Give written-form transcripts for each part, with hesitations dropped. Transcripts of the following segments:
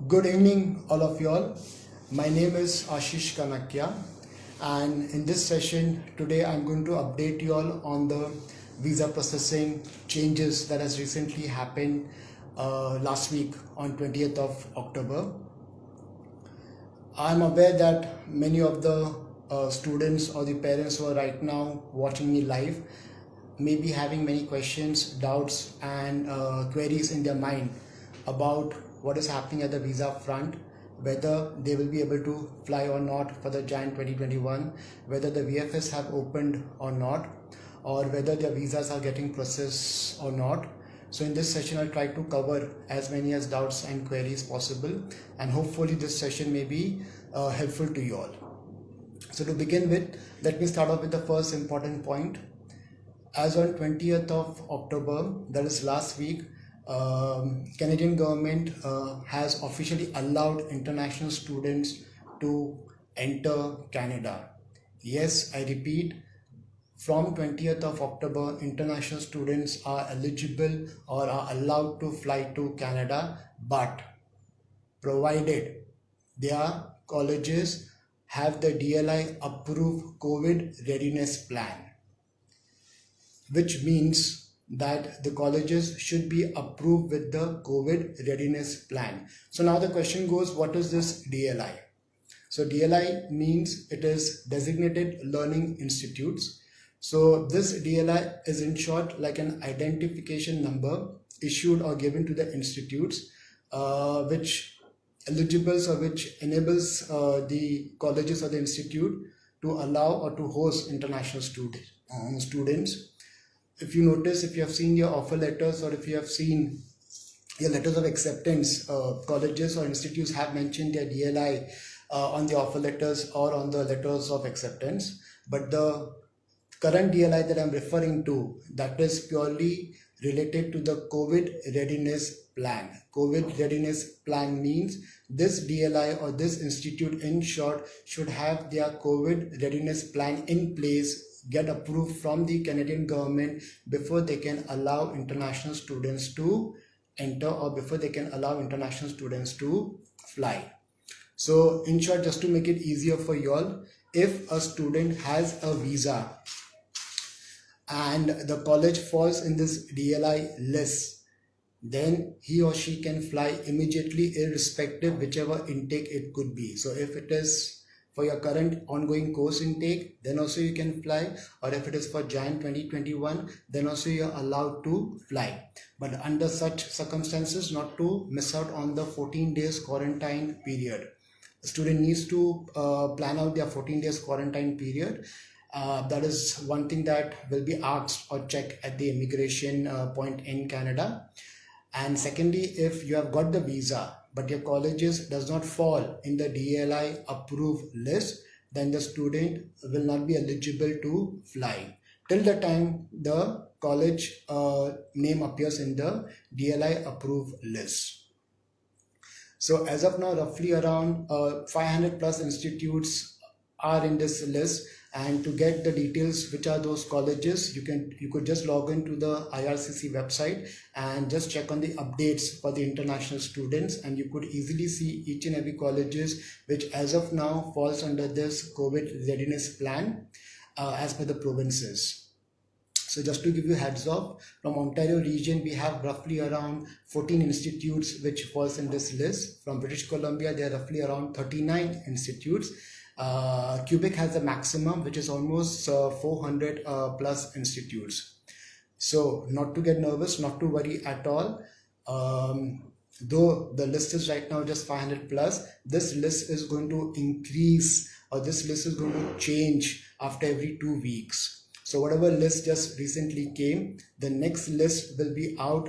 Good evening, all of you all. My name is Ashish Kanakya, and in this session today I'm going to update you all on the visa processing changes that has recently happened last week on 20th of October. I'm aware that many of the students or the parents who are right now watching me live may be having many questions, doubts, and queries in their mind about what is happening at the visa front, whether they will be able to fly or not for the Jan 2021, whether the VFS have opened or not, or whether their visas are getting processed or not. So in this session, I'll try to cover as many as doubts and queries possible, and hopefully this session may be helpful to you all. So to begin with, let me start off with the first important point. As on 20th of October, that is last week, Canadian government has officially allowed international students to enter Canada. Yes, I repeat, from 20th of October, international students are eligible or are allowed to fly to Canada, but provided their colleges have the DLI approved COVID readiness plan, which means that the colleges should be approved with the COVID readiness plan. So now the question goes, what is this DLI? So DLI means it is Designated Learning Institutes. So this DLI is in short like an identification number issued or given to the institutes, which eligibles or which enables the colleges or the institute to allow or to host international students. If you notice, if you have seen your offer letters or if you have seen your letters of acceptance, colleges or institutes have mentioned their DLI on the offer letters or on the letters of acceptance. But the current DLI that I'm referring to, that is purely related to the COVID readiness plan. COVID readiness plan means this DLI or this institute in short should have their COVID readiness plan in place, get approved from the Canadian government before they can allow international students to enter or before they can allow international students to fly. So in short, just to make it easier for you all, if a student has a visa and the college falls in this DLI list, then he or she can fly immediately irrespective whichever intake it could be. So if it is for your current ongoing course intake, then also you can fly, or if it is for Jan 2021, then also you're allowed to fly. But under such circumstances, not to miss out on the 14 days quarantine period. The student needs to plan out their 14 days quarantine period. That is one thing that will be asked or checked at the immigration point in Canada. And secondly, if you have got the visa but your colleges does not fall in the DLI approved list, then the student will not be eligible to fly till the time the college name appears in the DLI approved list. So as of now, roughly around 500 plus institutes are in this list, and to get the details which are those colleges, you could just log into the IRCC website and just check on the updates for the international students, and you could easily see each and every colleges which as of now falls under this COVID readiness plan as per the provinces. So just to give you heads up, from Ontario region, we have roughly around 14 institutes which falls in this list. From British Columbia, there are roughly around 39 institutes. Quebec has a maximum, which is almost 400 plus institutes. So not to get nervous, not to worry at all. Though the list is right now just 500 plus, this list is going to increase, or this list is going to change after every 2 weeks. So whatever list just recently came, the next list will be out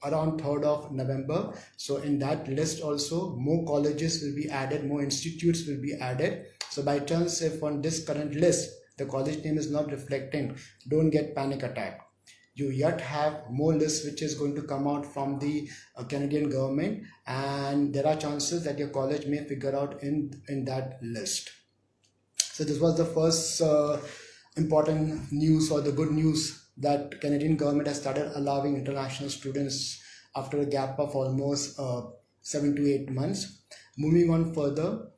around 3rd of November. So in that list also, more colleges will be added, more institutes will be added. So by chance, if on this current list, the college name is not reflecting, don't get panic attack. You yet have more lists which is going to come out from the Canadian government, and there are chances that your college may figure out in that list. So this was the first important news, or the good news, that Canadian government has started allowing international students after a gap of almost 7 to 8 months. Moving on further,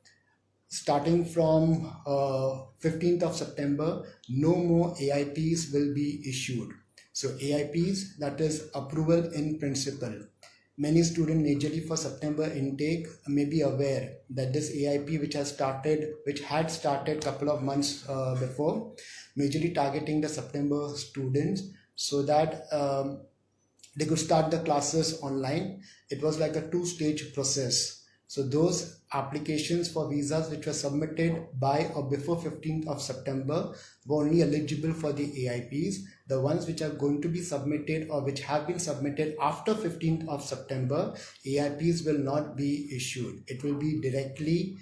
starting from 15th of September, no more AIPs will be issued. So AIPs, that is approval in principle. Many students majorly for September intake may be aware that this AIP which had started couple of months before, majorly targeting the September students so that they could start the classes online. It was like a two-stage process. So those applications for visas which were submitted by or before 15th of September were only eligible for the AIPs. The ones which are going to be submitted or which have been submitted after 15th of September, AIPs will not be issued. It will be directly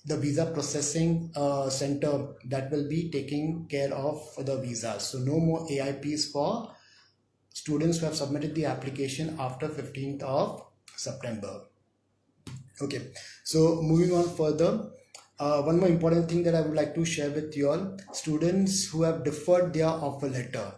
the visa processing center that will be taking care of the visas. So no more AIPs for students who have submitted the application after 15th of September. Okay, so moving on further, one more important thing that I would like to share with you all, students who have deferred their offer letter.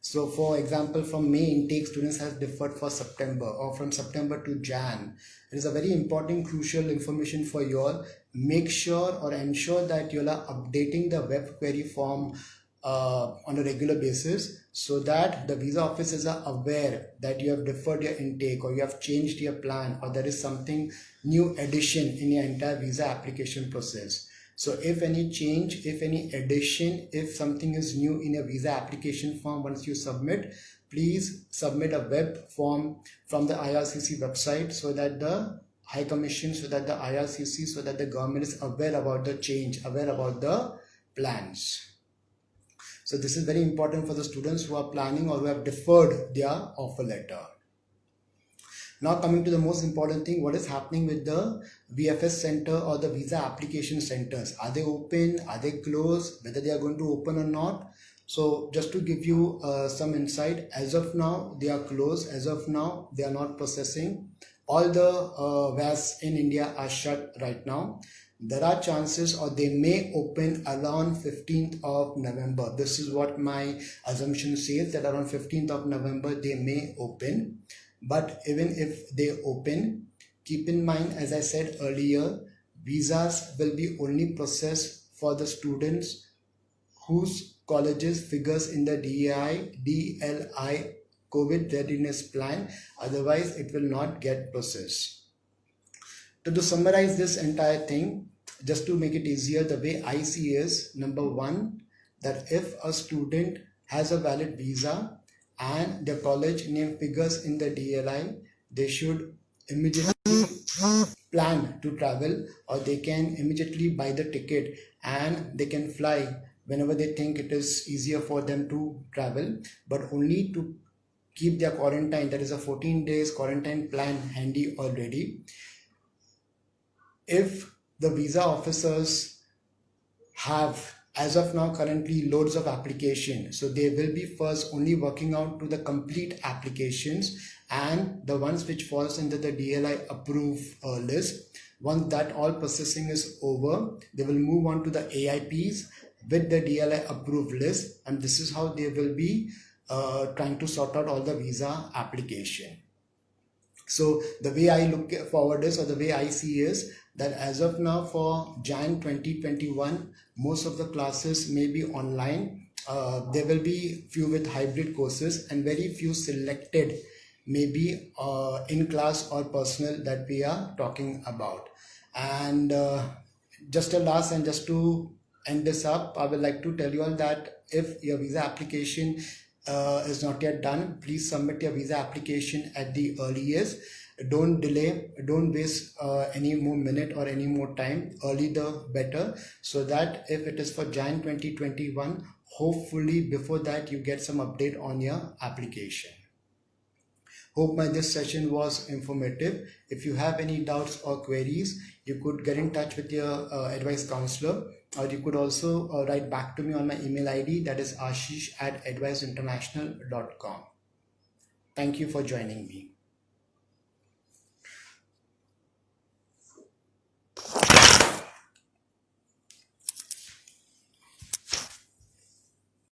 So for example, from May intake, students have deferred for September or from September to Jan. It is a very important, crucial information for you all. Make sure or ensure that you all are updating the web query form on a regular basis so that the visa officers are aware that you have deferred your intake or you have changed your plan or there is something new addition in your entire visa application process. So if any change, if any addition, if something is new in your visa application form once you submit, please submit a web form from the IRCC website so that the High Commission, so that the IRCC, so that the government is aware about the change, aware about the plans. So this is very important for the students who are planning or who have deferred their offer letter. Now coming to the most important thing, what is happening with the VFS center or the visa application centers? Are they open? Are they closed? Whether they are going to open or not? So just to give you some insight, as of now, they are closed. As of now, they are not processing. All the VAS in India are shut right now. There are chances or they may open around 15th of November. This is what my assumption says, that around 15th of November they may open. But even if they open, keep in mind, as I said earlier, visas will be only processed for the students whose colleges figures in the DLI COVID readiness plan. Otherwise, it will not get processed. To summarize this entire thing, just to make it easier, the way I see is, number one, that if a student has a valid visa and their college name figures in the DLI, they should immediately plan to travel, or they can immediately buy the ticket and they can fly whenever they think it is easier for them to travel, but only to keep their quarantine, that is a 14 days quarantine plan, handy already. If the visa officers have, as of now, currently loads of applications, so they will be first only working out to the complete applications and the ones which falls into the DLI approved list. Once that all processing is over, they will move on to the AIPs with the DLI approved list, and this is how they will be trying to sort out all the visa application. So the way I look forward is, or the way I see is, that as of now for Jan 2021, most of the classes may be online. There will be few with hybrid courses and very few selected maybe in class or personal that we are talking about. And just a last, and just to end this up, I would like to tell you all that if your visa application is not yet done, please submit your visa application at the earliest. Don't delay, don't waste any more minute or any more time. Early the better, so that if it is for Jan 2021, hopefully before that you get some update on your application. Hope this session was informative. If you have any doubts or queries, you could get in touch with your advice counselor, or you could also write back to me on my email ID, that is ashish@adviseinternational.com. Thank you for joining me.